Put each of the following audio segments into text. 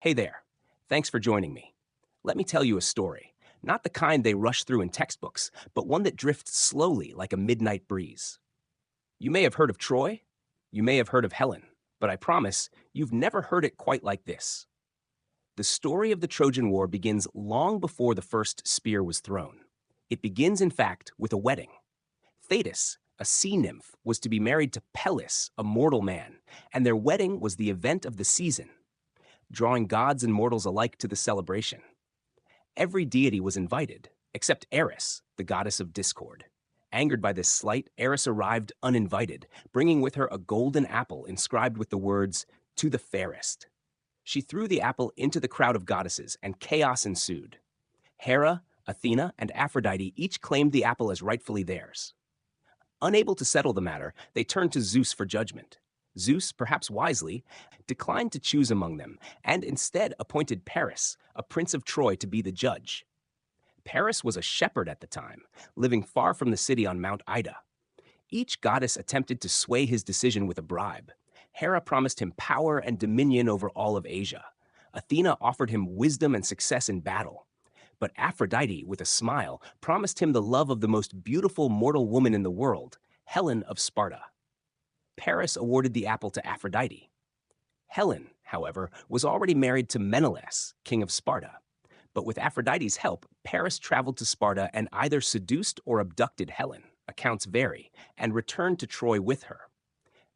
Hey there. Thanks for joining me. Let me tell you a story. Not the kind they rush through in textbooks, but one that drifts slowly like a midnight breeze. You may have heard of Troy. You may have heard of Helen. But I promise you've never heard it quite like this. The story of the Trojan War begins long before the first spear was thrown. It begins, in fact, with a wedding. Thetis, a sea nymph, was to be married to Peleus, a mortal man, and their wedding was the event of the season, drawing gods and mortals alike to the celebration. Every deity was invited, except Eris, the goddess of discord. Angered by this slight, Eris arrived uninvited, bringing with her a golden apple inscribed with the words, "To the fairest." She threw the apple into the crowd of goddesses, and chaos ensued. Hera, Athena, and Aphrodite each claimed the apple as rightfully theirs. Unable to settle the matter, they turned to Zeus for judgment. Zeus, perhaps wisely, declined to choose among them and instead appointed Paris, a prince of Troy, to be the judge. Paris was a shepherd at the time, living far from the city on Mount Ida. Each goddess attempted to sway his decision with a bribe. Hera promised him power and dominion over all of Asia. Athena offered him wisdom and success in battle. But Aphrodite, with a smile, promised him the love of the most beautiful mortal woman in the world, Helen of Sparta. Paris awarded the apple to Aphrodite. Helen, however, was already married to Menelaus, king of Sparta. But with Aphrodite's help, Paris traveled to Sparta and either seduced or abducted Helen, accounts vary, and returned to Troy with her.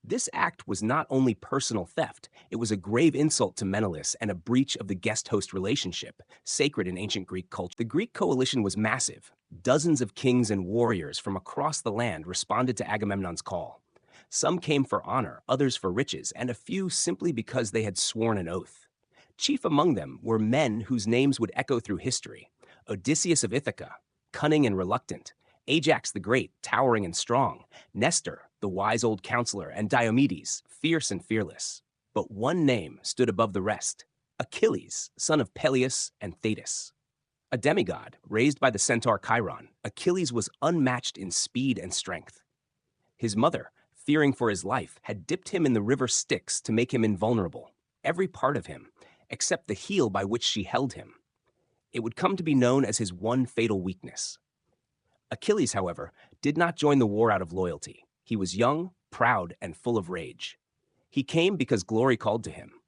This act was not only personal theft, it was a grave insult to Menelaus and a breach of the guest-host relationship, sacred in ancient Greek culture. The Greek coalition was massive. Dozens of kings and warriors from across the land responded to Agamemnon's call. Some came for honor, others for riches, and a few simply because they had sworn an oath. Chief among them were men whose names would echo through history: Odysseus of Ithaca, cunning and reluctant; Ajax the Great, towering and strong; Nestor, the wise old counselor; and Diomedes, fierce and fearless. But one name stood above the rest: Achilles, son of Peleus and Thetis. A demigod, raised by the centaur Chiron, Achilles was unmatched in speed and strength. His mother, fearing for his life, had dipped him in the river Styx to make him invulnerable, every part of him, except the heel by which she held him. It would come to be known as his one fatal weakness. Achilles, however, did not join the war out of loyalty. He was young, proud, and full of rage. He came because glory called to him.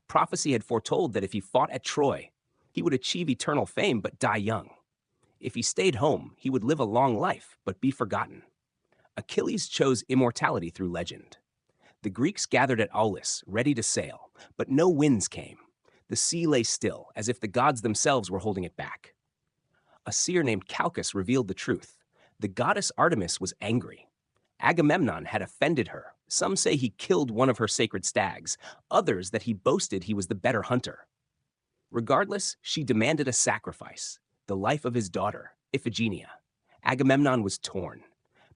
Prophecy had foretold that if he fought at Troy, he would achieve eternal fame but die young. If he stayed home, he would live a long life but be forgotten. Achilles chose immortality through legend. The Greeks gathered at Aulis, ready to sail, but no winds came. The sea lay still, as if the gods themselves were holding it back. A seer named Calchas revealed the truth. The goddess Artemis was angry. Agamemnon had offended her. Some say he killed one of her sacred stags, others that he boasted he was the better hunter. Regardless, she demanded a sacrifice, the life of his daughter, Iphigenia. Agamemnon was torn.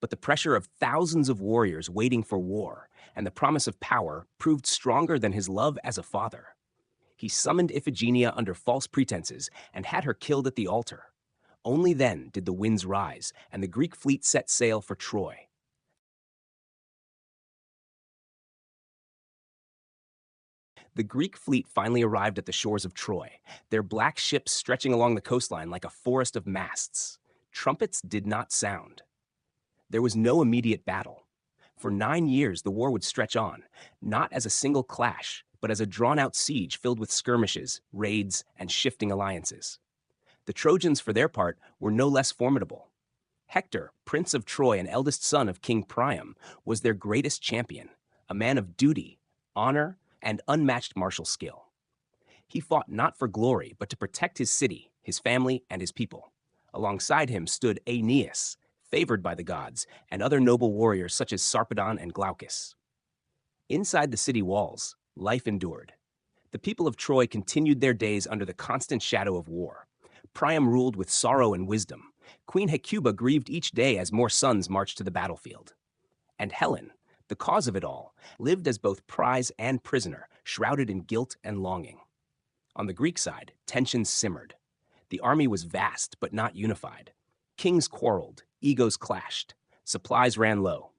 But the pressure of thousands of warriors waiting for war and the promise of power proved stronger than his love as a father. He summoned Iphigenia under false pretenses and had her killed at the altar. Only then did the winds rise and the Greek fleet set sail for Troy. The Greek fleet finally arrived at the shores of Troy, their black ships stretching along the coastline like a forest of masts. Trumpets did not sound. There was no immediate battle. For 9 years, the war would stretch on, not as a single clash, but as a drawn-out siege filled with skirmishes, raids, and shifting alliances. The Trojans, for their part, were no less formidable. Hector, prince of Troy and eldest son of King Priam, was their greatest champion, a man of duty, honor, and unmatched martial skill. He fought not for glory, but to protect his city, his family, and his people. Alongside him stood Aeneas, favored by the gods, and other noble warriors such as Sarpedon and Glaucus. Inside the city walls, life endured. The people of Troy continued their days under the constant shadow of war. Priam ruled with sorrow and wisdom. Queen Hecuba grieved each day as more sons marched to the battlefield. And Helen, the cause of it all, lived as both prize and prisoner, shrouded in guilt and longing. On the Greek side, tensions simmered. The army was vast but not unified. Kings quarreled, egos clashed, supplies ran low.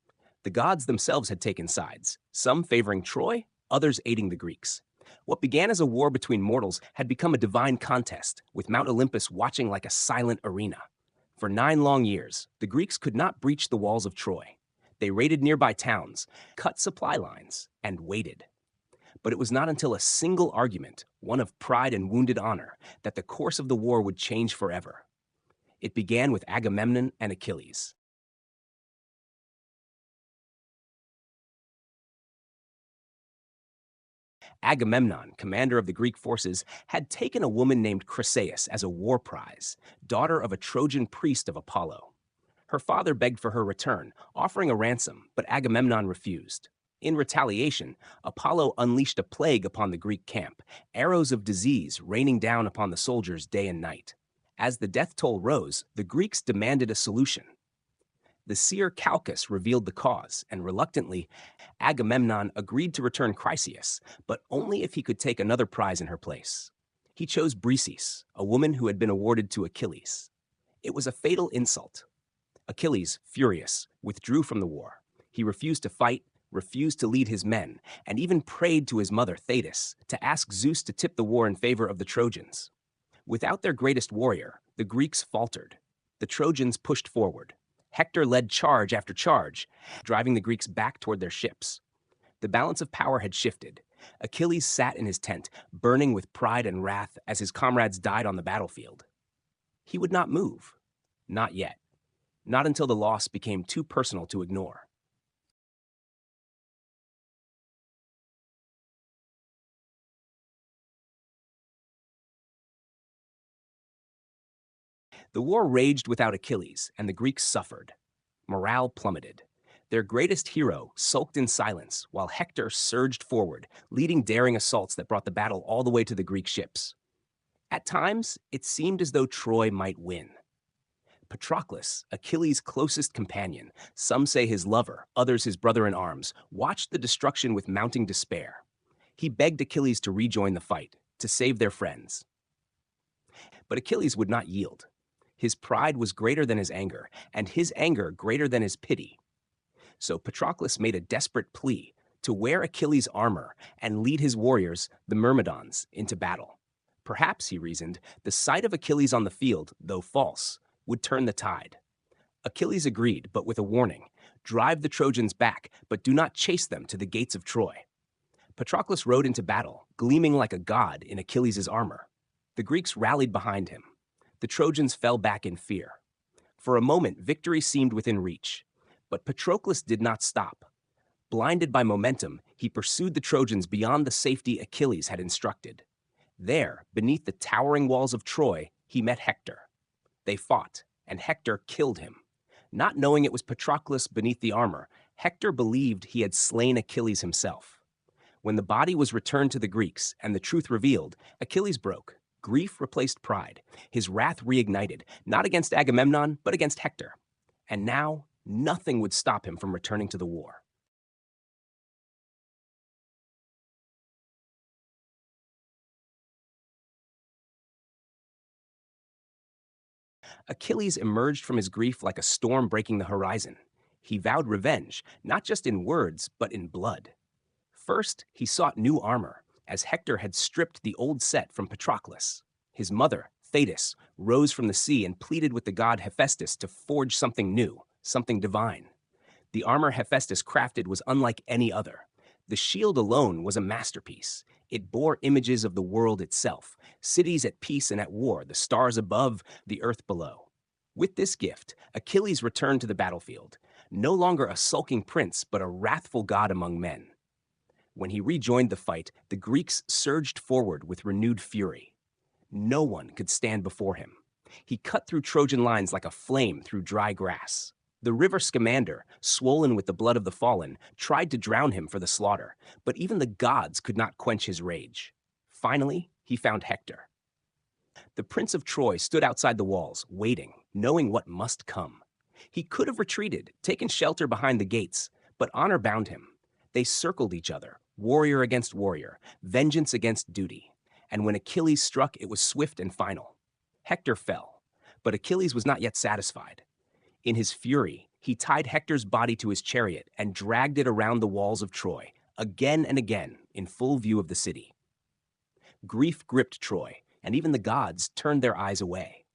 The gods themselves had taken sides, some favoring Troy, others aiding the Greeks. What began as a war between mortals had become a divine contest, with Mount Olympus watching like a silent arena. For 9 long years, the Greeks could not breach the walls of Troy. They raided nearby towns, cut supply lines, and waited. But it was not until a single argument, one of pride and wounded honor, that the course of the war would change forever. It began with Agamemnon and Achilles. Agamemnon, commander of the Greek forces, had taken a woman named Chryseis as a war prize, daughter of a Trojan priest of Apollo. Her father begged for her return, offering a ransom, but Agamemnon refused. In retaliation, Apollo unleashed a plague upon the Greek camp, arrows of disease raining down upon the soldiers day and night. As the death toll rose, the Greeks demanded a solution. The seer Calchas revealed the cause, and reluctantly, Agamemnon agreed to return Chryseis, but only if he could take another prize in her place. He chose Briseis, a woman who had been awarded to Achilles. It was a fatal insult. Achilles, furious, withdrew from the war. He refused to fight, refused to lead his men, and even prayed to his mother Thetis to ask Zeus to tip the war in favor of the Trojans. Without their greatest warrior, the Greeks faltered. The Trojans pushed forward. Hector led charge after charge, driving the Greeks back toward their ships. The balance of power had shifted. Achilles sat in his tent, burning with pride and wrath as his comrades died on the battlefield. He would not move. Not yet. Not until the loss became too personal to ignore. The war raged without Achilles, and the Greeks suffered. Morale plummeted. Their greatest hero sulked in silence, while Hector surged forward, leading daring assaults that brought the battle all the way to the Greek ships. At times, it seemed as though Troy might win. Patroclus, Achilles' closest companion, some say his lover, others his brother-in-arms, watched the destruction with mounting despair. He begged Achilles to rejoin the fight, to save their friends. But Achilles would not yield. His pride was greater than his anger, and his anger greater than his pity. So Patroclus made a desperate plea to wear Achilles' armor and lead his warriors, the Myrmidons, into battle. Perhaps, he reasoned, the sight of Achilles on the field, though false, would turn the tide. Achilles agreed, but with a warning: drive the Trojans back, but do not chase them to the gates of Troy. Patroclus rode into battle, gleaming like a god in Achilles' armor. The Greeks rallied behind him. The Trojans fell back in fear. For a moment, victory seemed within reach. But Patroclus did not stop. Blinded by momentum, he pursued the Trojans beyond the safety Achilles had instructed. There, beneath the towering walls of Troy, he met Hector. They fought, and Hector killed him. Not knowing it was Patroclus beneath the armor, Hector believed he had slain Achilles himself. When the body was returned to the Greeks and the truth revealed, Achilles broke. Grief replaced pride. His wrath reignited, not against Agamemnon, but against Hector. And now, nothing would stop him from returning to the war. Achilles emerged from his grief like a storm breaking the horizon. He vowed revenge, not just in words, but in blood. First, he sought new armor, as Hector had stripped the old set from Patroclus. His mother, Thetis, rose from the sea and pleaded with the god Hephaestus to forge something new, something divine. The armor Hephaestus crafted was unlike any other. The shield alone was a masterpiece. It bore images of the world itself, cities at peace and at war, the stars above, the earth below. With this gift, Achilles returned to the battlefield, no longer a sulking prince, but a wrathful god among men. When he rejoined the fight, the Greeks surged forward with renewed fury. No one could stand before him. He cut through Trojan lines like a flame through dry grass. The river Scamander, swollen with the blood of the fallen, tried to drown him for the slaughter, but even the gods could not quench his rage. Finally, he found Hector. The Prince of Troy stood outside the walls, waiting, knowing what must come. He could have retreated, taken shelter behind the gates, but honor bound him. They circled each other, warrior against warrior, vengeance against duty. And when Achilles struck, it was swift and final. Hector fell, but Achilles was not yet satisfied. In his fury, he tied Hector's body to his chariot and dragged it around the walls of Troy, again and again, in full view of the city. Grief gripped Troy, and even the gods turned their eyes away.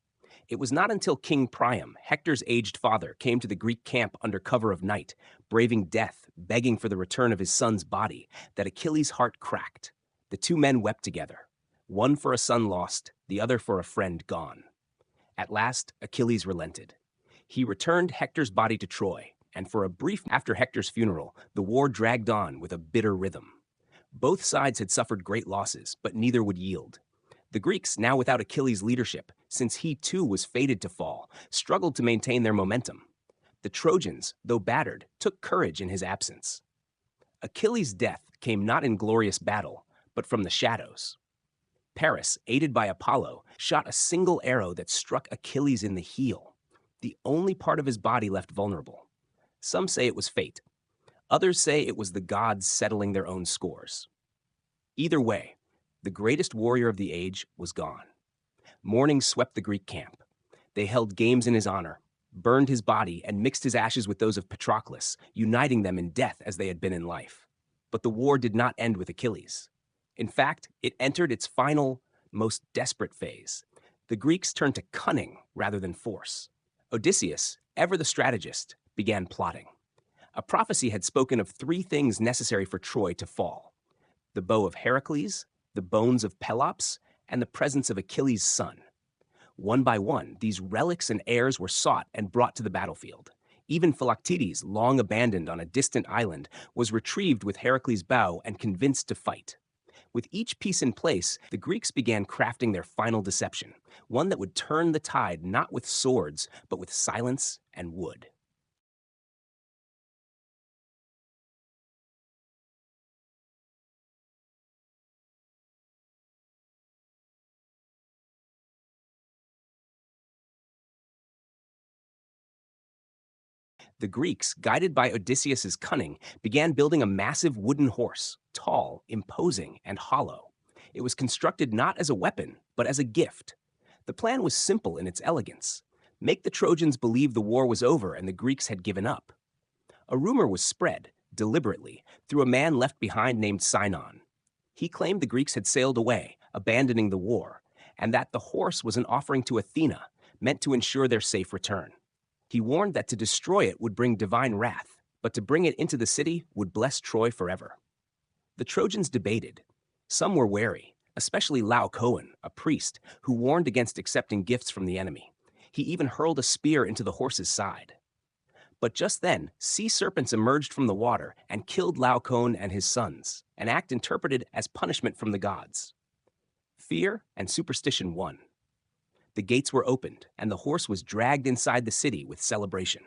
It was not until King Priam, Hector's aged father, came to the Greek camp under cover of night, braving death, begging for the return of his son's body, that Achilles' heart cracked. The two men wept together, one for a son lost, the other for a friend gone. At last, Achilles relented. He returned Hector's body to Troy, and for a brief after Hector's funeral, the war dragged on with a bitter rhythm. Both sides had suffered great losses, but neither would yield. The Greeks, now without Achilles' leadership, since he too was fated to fall, struggled to maintain their momentum. The Trojans, though battered, took courage in his absence. Achilles' death came not in glorious battle, but from the shadows. Paris, aided by Apollo, shot a single arrow that struck Achilles in the heel, the only part of his body left vulnerable. Some say it was fate. Others say it was the gods settling their own scores. Either way, the greatest warrior of the age was gone. Mourning swept the Greek camp. They held games in his honor, burned his body, and mixed his ashes with those of Patroclus, uniting them in death as they had been in life. But the war did not end with Achilles. In fact, it entered its final, most desperate phase. The Greeks turned to cunning rather than force. Odysseus, ever the strategist, began plotting. A prophecy had spoken of three things necessary for Troy to fall: the bow of Heracles, the bones of Pelops, and the presence of Achilles' son. One by one, these relics and heirs were sought and brought to the battlefield. Even Philoctetes, long abandoned on a distant island, was retrieved with Heracles' bow and convinced to fight. With each piece in place, the Greeks began crafting their final deception, one that would turn the tide not with swords, but with silence and wood. The Greeks, guided by Odysseus's cunning, began building a massive wooden horse, tall, imposing, and hollow. It was constructed not as a weapon, but as a gift. The plan was simple in its elegance: make the Trojans believe the war was over and the Greeks had given up. A rumor was spread, deliberately, through a man left behind named Sinon. He claimed the Greeks had sailed away, abandoning the war, and that the horse was an offering to Athena, meant to ensure their safe return. He warned that to destroy it would bring divine wrath, but to bring it into the city would bless Troy forever. The Trojans debated. Some were wary, especially Laocoon, a priest, who warned against accepting gifts from the enemy. He even hurled a spear into the horse's side. But just then, sea serpents emerged from the water and killed Laocoon and his sons, an act interpreted as punishment from the gods. Fear and superstition won. The gates were opened, and the horse was dragged inside the city with celebration.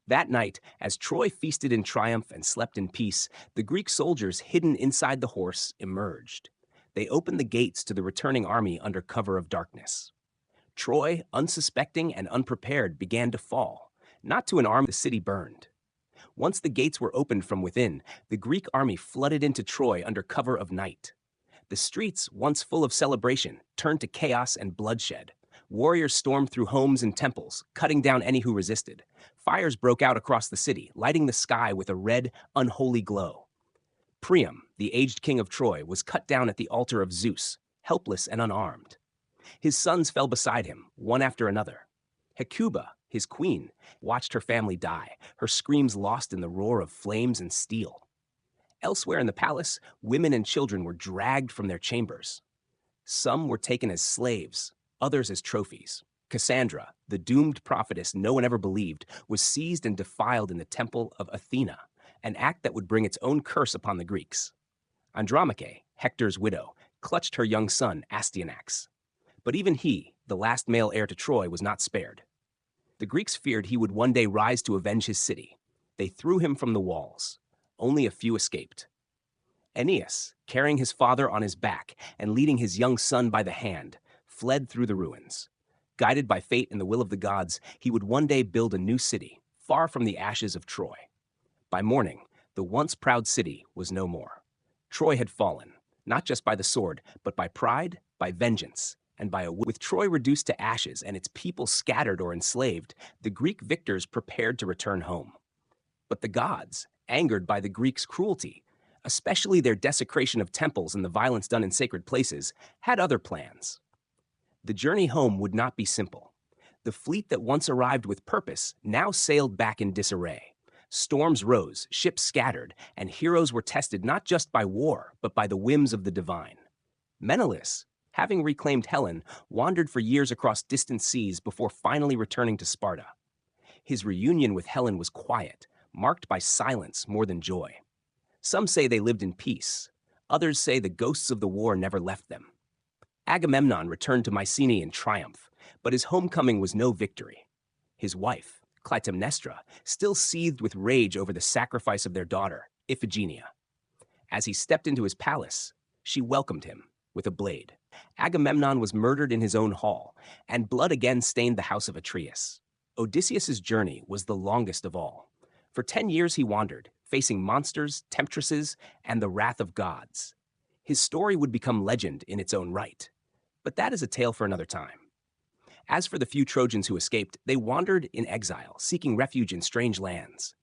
That night, as Troy feasted in triumph and slept in peace, the Greek soldiers hidden inside the horse emerged. They opened the gates to the returning army under cover of darkness. Troy, unsuspecting and unprepared, began to fall, not to an army. The city burned. Once the gates were opened from within, the Greek army flooded into Troy under cover of night. The streets, once full of celebration, turned to chaos and bloodshed. Warriors stormed through homes and temples, cutting down any who resisted. Fires broke out across the city, lighting the sky with a red, unholy glow. Priam, the aged king of Troy, was cut down at the altar of Zeus, helpless and unarmed. His sons fell beside him, one after another. Hecuba, his queen, watched her family die, her screams lost in the roar of flames and steel. Elsewhere in the palace, women and children were dragged from their chambers. Some were taken as slaves, others as trophies. Cassandra, the doomed prophetess no one ever believed, was seized and defiled in the temple of Athena, an act that would bring its own curse upon the Greeks. Andromache, Hector's widow, clutched her young son, Astyanax. But even he, the last male heir to Troy, was not spared. The Greeks feared he would one day rise to avenge his city. They threw him from the walls. Only a few escaped. Aeneas, carrying his father on his back and leading his young son by the hand, fled through the ruins. Guided by fate and the will of the gods, he would one day build a new city, far from the ashes of Troy. By morning, the once proud city was no more. Troy had fallen, not just by the sword, but by pride, by vengeance, and by with Troy reduced to ashes and its people scattered or enslaved, the Greek victors prepared to return home. But the gods, angered by the Greeks' cruelty, especially their desecration of temples and the violence done in sacred places, had other plans. The journey home would not be simple. The fleet that once arrived with purpose now sailed back in disarray. Storms rose, ships scattered, and heroes were tested not just by war, but by the whims of the divine. Menelaus, having reclaimed Helen, wandered for years across distant seas before finally returning to Sparta. His reunion with Helen was quiet, marked by silence more than joy. Some say they lived in peace. Others say the ghosts of the war never left them. Agamemnon returned to Mycenae in triumph, but his homecoming was no victory. His wife, Clytemnestra, still seethed with rage over the sacrifice of their daughter, Iphigenia. As he stepped into his palace, she welcomed him with a blade. Agamemnon was murdered in his own hall, and blood again stained the house of Atreus. Odysseus's journey was the longest of all. For 10 years he wandered, facing monsters, temptresses, and the wrath of gods. His story would become legend in its own right. But that is a tale for another time. As for the few Trojans who escaped, they wandered in exile, seeking refuge in strange lands.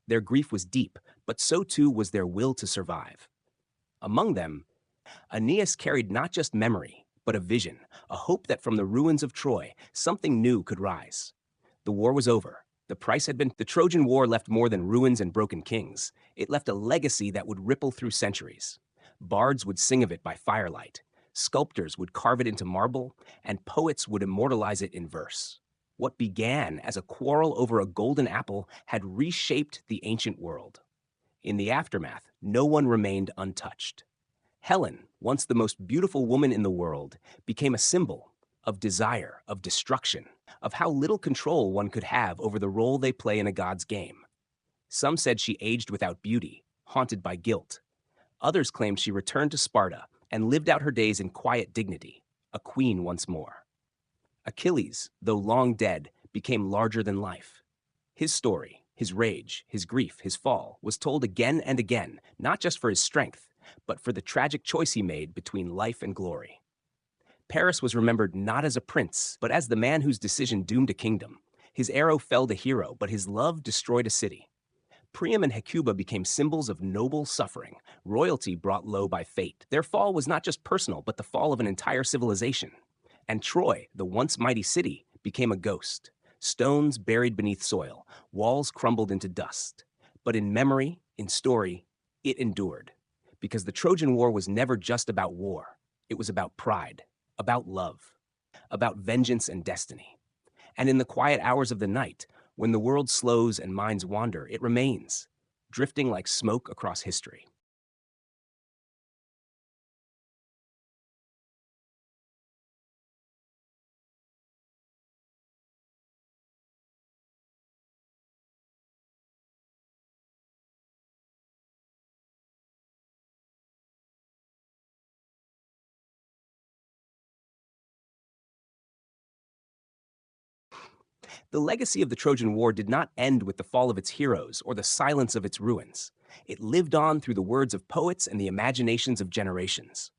Their grief was deep, but so too was their will to survive. Among them, Aeneas carried not just memory, but a vision, a hope that from the ruins of Troy, something new could rise. The war was over. The price had been. The Trojan War left more than ruins and broken kings. It left a legacy that would ripple through centuries. Bards would sing of it by firelight. Sculptors would carve it into marble, and poets would immortalize it in verse. What began as a quarrel over a golden apple had reshaped the ancient world. In the aftermath, no one remained untouched. Helen, once the most beautiful woman in the world, became a symbol of desire, of destruction, of how little control one could have over the role they play in a god's game. Some said she aged without beauty, haunted by guilt. Others claimed she returned to Sparta and lived out her days in quiet dignity, a queen once more. Achilles, though long dead, became larger than life. His story, his rage, his grief, his fall, was told again and again, not just for his strength, but for the tragic choice he made between life and glory. Paris was remembered not as a prince, but as the man whose decision doomed a kingdom. His arrow felled a hero, but his love destroyed a city. Priam and Hecuba became symbols of noble suffering, royalty brought low by fate. Their fall was not just personal, but the fall of an entire civilization. And Troy, the once mighty city, became a ghost. Stones buried beneath soil, walls crumbled into dust. But in memory, in story, it endured. Because the Trojan War was never just about war. It was about pride, about love, about vengeance and destiny. And in the quiet hours of the night, when the world slows and minds wander, it remains, drifting like smoke across history. The legacy of the Trojan War did not end with the fall of its heroes or the silence of its ruins. It lived on through the words of poets and the imaginations of generations.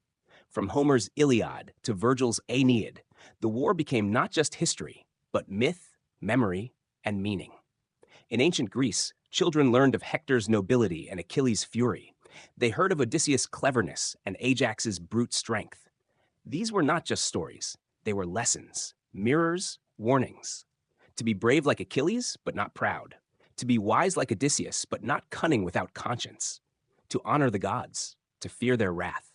From Homer's Iliad to Virgil's Aeneid, the war became not just history, but myth, memory, and meaning. In ancient Greece, children learned of Hector's nobility and Achilles' fury. They heard of Odysseus' cleverness and Ajax's brute strength. These were not just stories. They were lessons, mirrors, warnings. To be brave like Achilles, but not proud. To be wise like Odysseus, but not cunning without conscience. To honor the gods, to fear their wrath.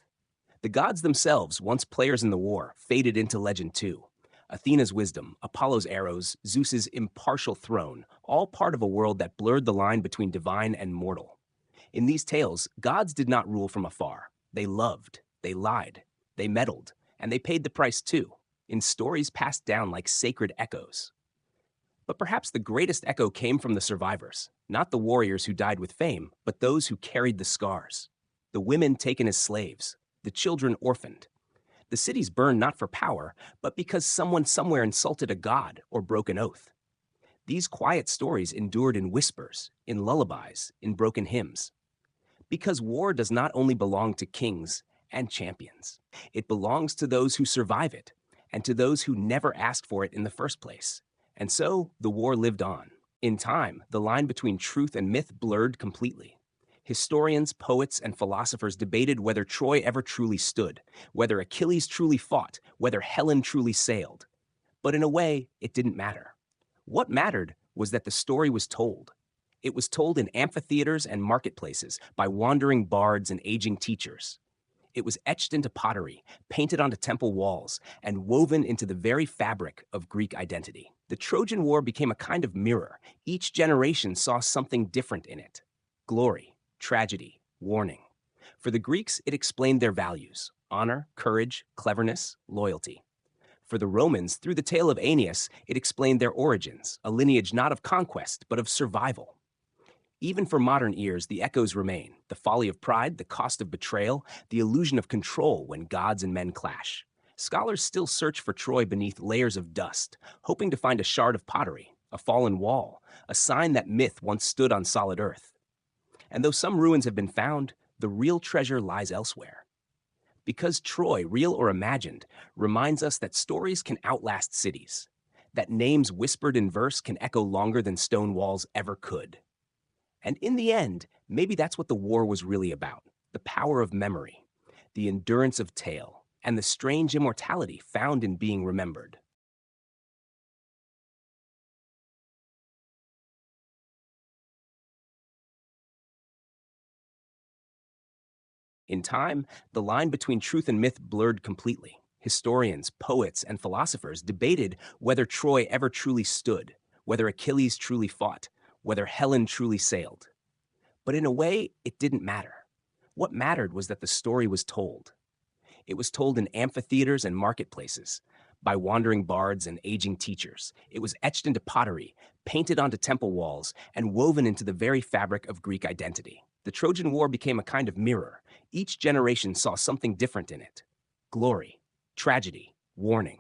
The gods themselves, once players in the war, faded into legend too. Athena's wisdom, Apollo's arrows, Zeus's impartial throne, all part of a world that blurred the line between divine and mortal. In these tales, gods did not rule from afar. They loved, they lied, they meddled, and they paid the price too, in stories passed down like sacred echoes. But perhaps the greatest echo came from the survivors, not the warriors who died with fame, but those who carried the scars. The women taken as slaves, the children orphaned. The cities burned not for power, but because someone somewhere insulted a god or broke an oath. These quiet stories endured in whispers, in lullabies, in broken hymns. Because war does not only belong to kings and champions. It belongs to those who survive it, and to those who never asked for it in the first place. And so, the war lived on. In time, the line between truth and myth blurred completely. Historians, poets, and philosophers debated whether Troy ever truly stood, whether Achilles truly fought, whether Helen truly sailed. But in a way, it didn't matter. What mattered was that the story was told. It was told in amphitheaters and marketplaces by wandering bards and aging teachers. It was etched into pottery, painted onto temple walls, and woven into the very fabric of Greek identity. The Trojan War became a kind of mirror. Each generation saw something different in it: glory, tragedy, warning. For the Greeks, it explained their values: honor, courage, cleverness, loyalty. For the Romans, through the tale of Aeneas, it explained their origins, a lineage not of conquest, but of survival. Even for modern ears, the echoes remain: the folly of pride, the cost of betrayal, the illusion of control when gods and men clash. Scholars still search for Troy beneath layers of dust, hoping to find a shard of pottery, a fallen wall, a sign that myth once stood on solid earth. And though some ruins have been found, the real treasure lies elsewhere. Because Troy, real or imagined, reminds us that stories can outlast cities, that names whispered in verse can echo longer than stone walls ever could. And in the end, maybe that's what the war was really about: the power of memory, the endurance of tale, and the strange immortality found in being remembered. In time, the line between truth and myth blurred completely. Historians, poets, and philosophers debated whether Troy ever truly stood, whether Achilles truly fought, whether Helen truly sailed. But in a way, it didn't matter. What mattered was that the story was told. It was told in amphitheaters and marketplaces, by wandering bards and aging teachers. It was etched into pottery, painted onto temple walls, and woven into the very fabric of Greek identity. The Trojan War became a kind of mirror. Each generation saw something different in it: glory, tragedy, warning.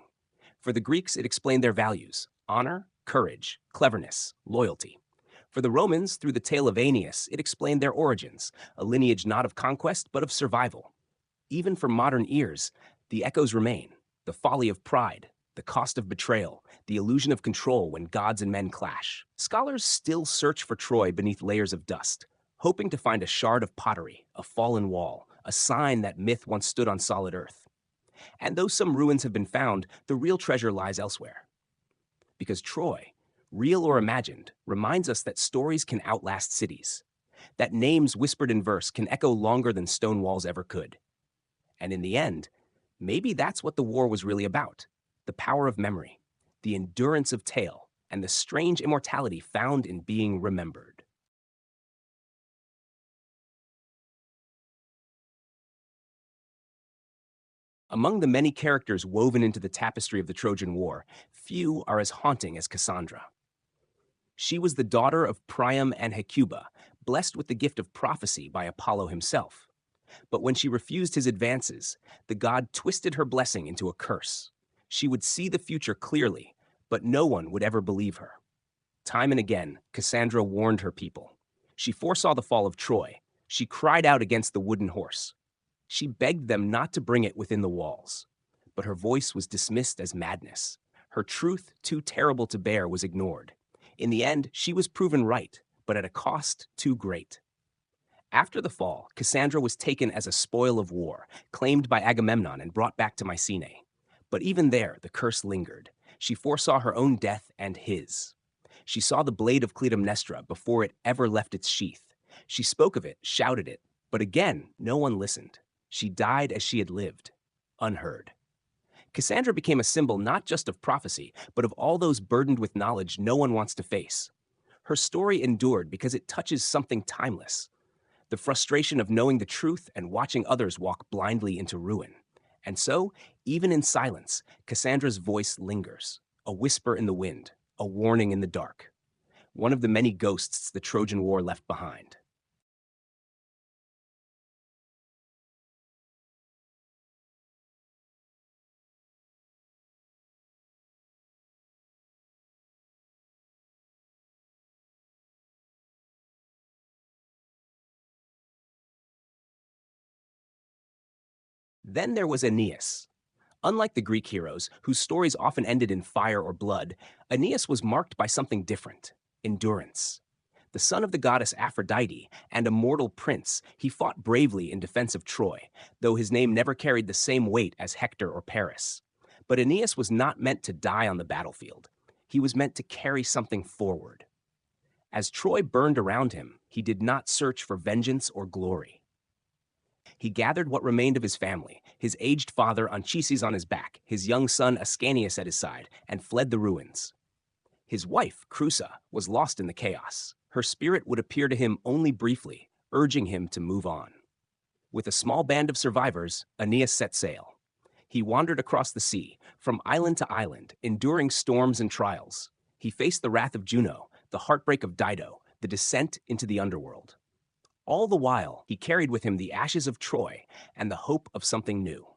For the Greeks, it explained their values: honor, courage, cleverness, loyalty. For the Romans, through the tale of Aeneas, it explained their origins, a lineage not of conquest, but of survival. Even for modern ears, the echoes remain: the folly of pride, the cost of betrayal, the illusion of control when gods and men clash. Scholars still search for Troy beneath layers of dust, hoping to find a shard of pottery, a fallen wall, a sign that myth once stood on solid earth. And though some ruins have been found, the real treasure lies elsewhere. Because Troy, real or imagined, reminds us that stories can outlast cities, that names whispered in verse can echo longer than stone walls ever could. And in the end, maybe that's what the war was really about: the power of memory, the endurance of tale, and the strange immortality found in being remembered. Among the many characters woven into the tapestry of the Trojan War, few are as haunting as Cassandra. She was the daughter of Priam and Hecuba, blessed with the gift of prophecy by Apollo himself. But when she refused his advances, the god twisted her blessing into a curse. She would see the future clearly, but no one would ever believe her. Time and again, Cassandra warned her people. She foresaw the fall of Troy. She cried out against the wooden horse. She begged them not to bring it within the walls. But her voice was dismissed as madness. Her truth, too terrible to bear, was ignored. In the end, she was proven right, but at a cost too great. After the fall, Cassandra was taken as a spoil of war, claimed by Agamemnon and brought back to Mycenae. But even there, the curse lingered. She foresaw her own death and his. She saw the blade of Clytemnestra before it ever left its sheath. She spoke of it, shouted it, but again, no one listened. She died as she had lived, unheard. Cassandra became a symbol not just of prophecy, but of all those burdened with knowledge no one wants to face. Her story endured because it touches something timeless: the frustration of knowing the truth and watching others walk blindly into ruin. And so, even in silence, Cassandra's voice lingers, a whisper in the wind, a warning in the dark. One of the many ghosts the Trojan War left behind. Then there was Aeneas. Unlike the Greek heroes, whose stories often ended in fire or blood, Aeneas was marked by something different: endurance. The son of the goddess Aphrodite and a mortal prince, he fought bravely in defense of Troy, though his name never carried the same weight as Hector or Paris. But Aeneas was not meant to die on the battlefield. He was meant to carry something forward. As Troy burned around him, he did not search for vengeance or glory. He gathered what remained of his family, his aged father Anchises on his back, his young son Ascanius at his side, and fled the ruins. His wife, Creusa, was lost in the chaos. Her spirit would appear to him only briefly, urging him to move on. With a small band of survivors, Aeneas set sail. He wandered across the sea, from island to island, enduring storms and trials. He faced the wrath of Juno, the heartbreak of Dido, the descent into the underworld. All the while, he carried with him the ashes of Troy and the hope of something new.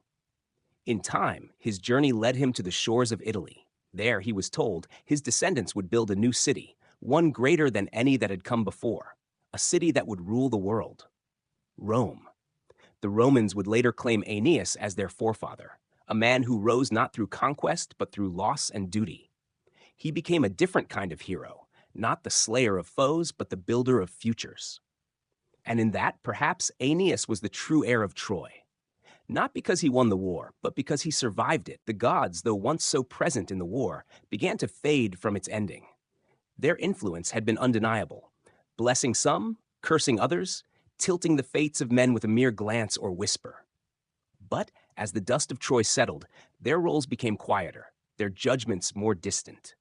In time, his journey led him to the shores of Italy. There, he was told, his descendants would build a new city, one greater than any that had come before, a city that would rule the world. Rome. The Romans would later claim Aeneas as their forefather, a man who rose not through conquest but through loss and duty. He became a different kind of hero, not the slayer of foes but the builder of futures. And in that, perhaps, Aeneas was the true heir of Troy. Not because he won the war, but because he survived it. The gods, though once so present in the war, began to fade from its ending. Their influence had been undeniable, blessing some, cursing others, tilting the fates of men with a mere glance or whisper. But as the dust of Troy settled, their roles became quieter, their judgments more distant.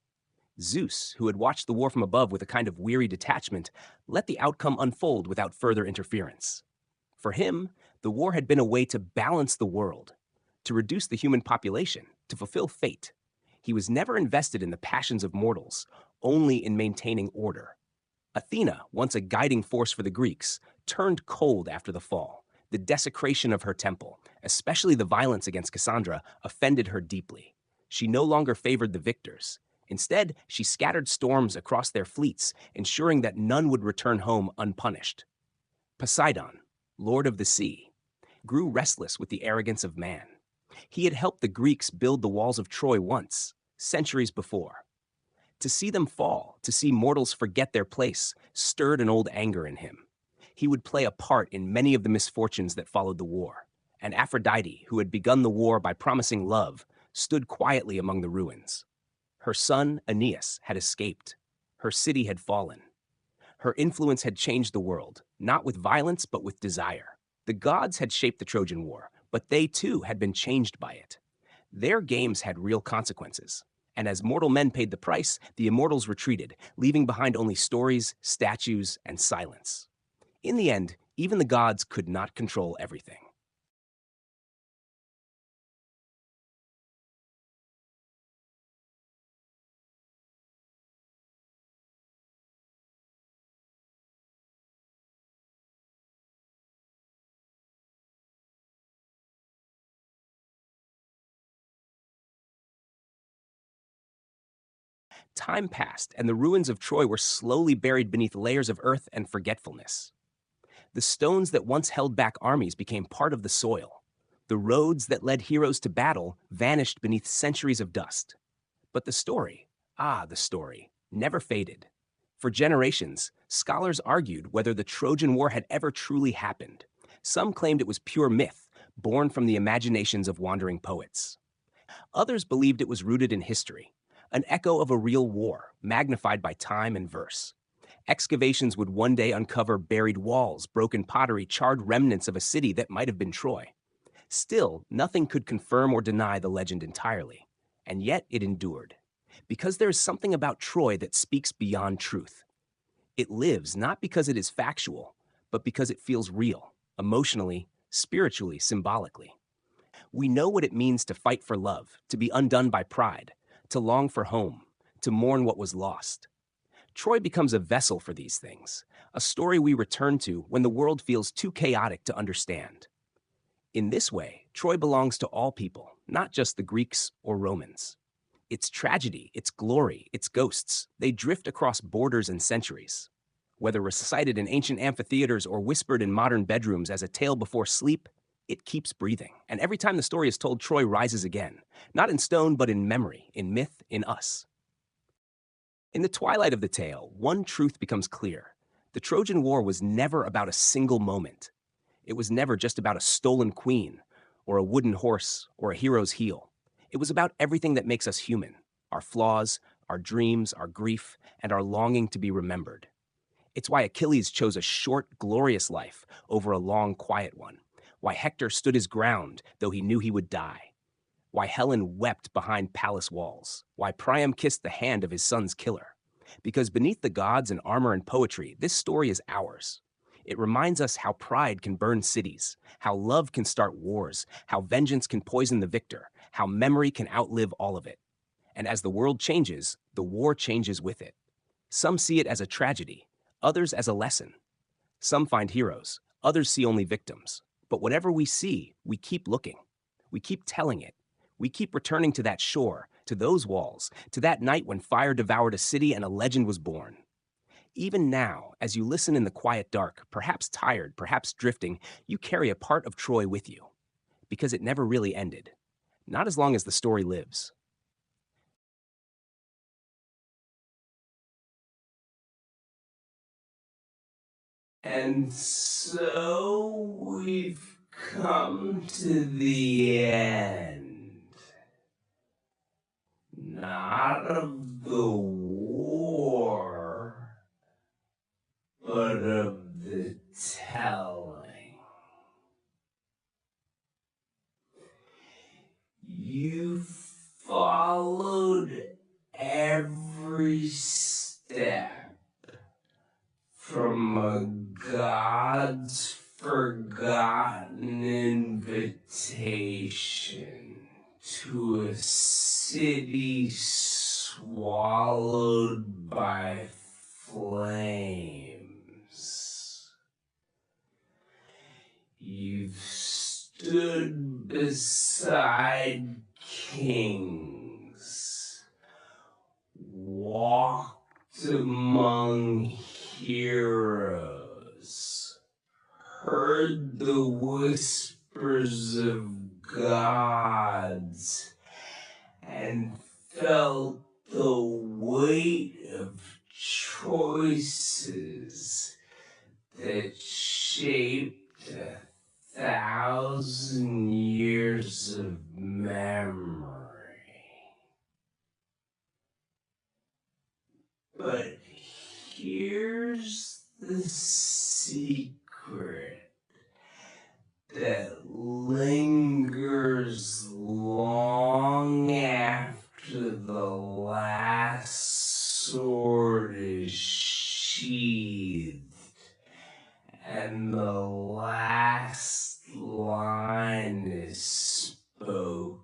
Zeus, who had watched the war from above with a kind of weary detachment, let the outcome unfold without further interference. For him, the war had been a way to balance the world, to reduce the human population, to fulfill fate. He was never invested in the passions of mortals, only in maintaining order. Athena, once a guiding force for the Greeks, turned cold after the fall. The desecration of her temple, especially the violence against Cassandra, offended her deeply. She no longer favored the victors. Instead, she scattered storms across their fleets, ensuring that none would return home unpunished. Poseidon, lord of the sea, grew restless with the arrogance of man. He had helped the Greeks build the walls of Troy once, centuries before. To see them fall, to see mortals forget their place, stirred an old anger in him. He would play a part in many of the misfortunes that followed the war, and Aphrodite, who had begun the war by promising love, stood quietly among the ruins. Her son, Aeneas, had escaped. Her city had fallen. Her influence had changed the world, not with violence, but with desire. The gods had shaped the Trojan War, but they too had been changed by it. Their games had real consequences, and as mortal men paid the price, the immortals retreated, leaving behind only stories, statues, and silence. In the end, even the gods could not control everything. Time passed, and the ruins of Troy were slowly buried beneath layers of earth and forgetfulness. The stones that once held back armies became part of the soil. The roads that led heroes to battle vanished beneath centuries of dust. But the story, the story, never faded. For generations, scholars argued whether the Trojan War had ever truly happened. Some claimed it was pure myth, born from the imaginations of wandering poets. Others believed it was rooted in history, an echo of a real war, magnified by time and verse. Excavations would one day uncover buried walls, broken pottery, charred remnants of a city that might have been Troy. Still, nothing could confirm or deny the legend entirely, and yet it endured. Because there is something about Troy that speaks beyond truth. It lives not because it is factual, but because it feels real, emotionally, spiritually, symbolically. We know what it means to fight for love, to be undone by pride, to long for home, to mourn what was lost. Troy becomes a vessel for these things, a story we return to when the world feels too chaotic to understand. In this way, Troy belongs to all people, not just the Greeks or Romans. Its tragedy, its glory, its ghosts, they drift across borders and centuries. Whether recited in ancient amphitheaters or whispered in modern bedrooms as a tale before sleep, it keeps breathing. And every time the story is told, Troy rises again, not in stone, but in memory, in myth, in us. In the twilight of the tale, one truth becomes clear. The Trojan War was never about a single moment. It was never just about a stolen queen, or a wooden horse, or a hero's heel. It was about everything that makes us human: our flaws, our dreams, our grief, and our longing to be remembered. It's why Achilles chose a short, glorious life over a long, quiet one. Why Hector stood his ground, though he knew he would die. Why Helen wept behind palace walls. Why Priam kissed the hand of his son's killer. Because beneath the gods and armor and poetry, this story is ours. It reminds us how pride can burn cities, how love can start wars, how vengeance can poison the victor, how memory can outlive all of it. And as the world changes, the war changes with it. Some see it as a tragedy, others as a lesson. Some find heroes, others see only victims. But whatever we see, we keep looking. We keep telling it. We keep returning to that shore, to those walls, to that night when fire devoured a city and a legend was born. Even now, as you listen in the quiet dark, perhaps tired, perhaps drifting, you carry a part of Troy with you. Because it never really ended. Not as long as the story lives. And so we've come to the end. Not of the war, but of the telling. You followed every step from a god's forgotten invitation to a city swallowed by flames. You've stood beside kings, walked among heroes, heard the whispers of gods, and felt the weight of choices that shaped 1,000 years of memory. But here's the secret that lingers long after the last sword is sheathed and the last line is spoken.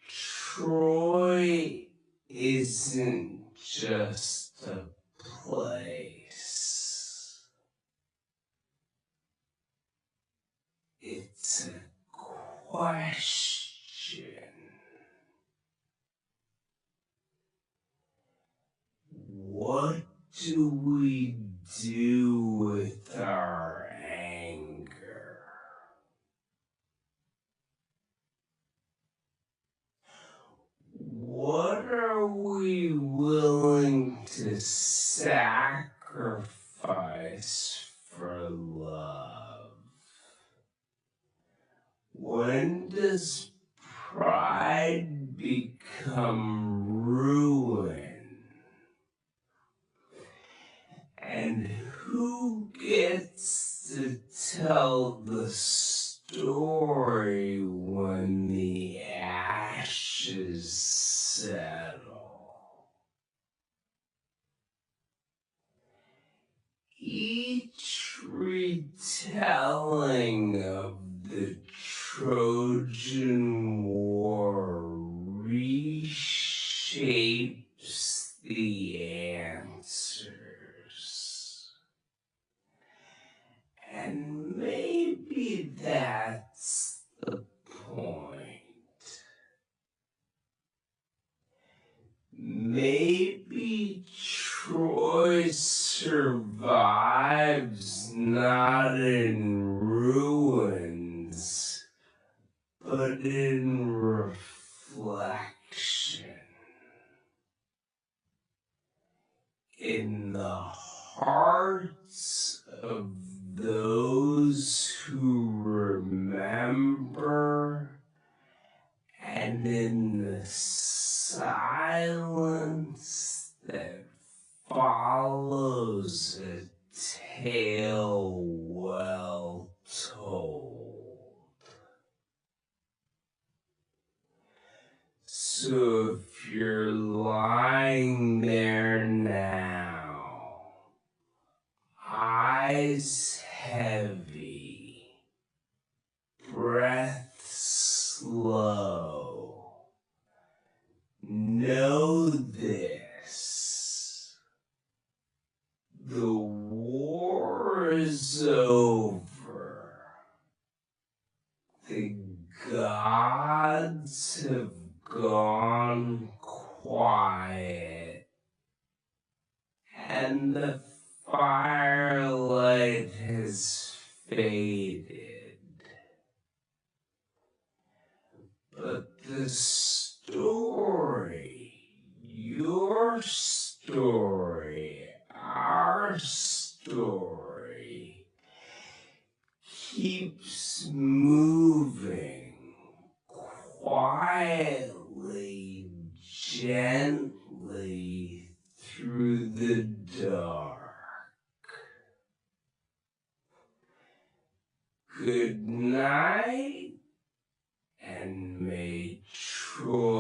Troy isn't just a place. It's a question. What do we do with our anger? What are we willing to sacrifice for love? When does pride become ruin? And who gets to tell the story when the ashes settle? Each retelling of the Trojan War reshapes the answers. And maybe that's the point. Maybe Troy survives not in ruins, but in reflection. in the hearts of those who remember, and in the silence that follows a tale well told. So if you're lying there now, eyes heavy, breath slow, know this: the war is over. The gods have gone quiet, and the firelight has faded. But the story, your story, our story, keeps moving quietly, gently through the dark. Good night, and may Troy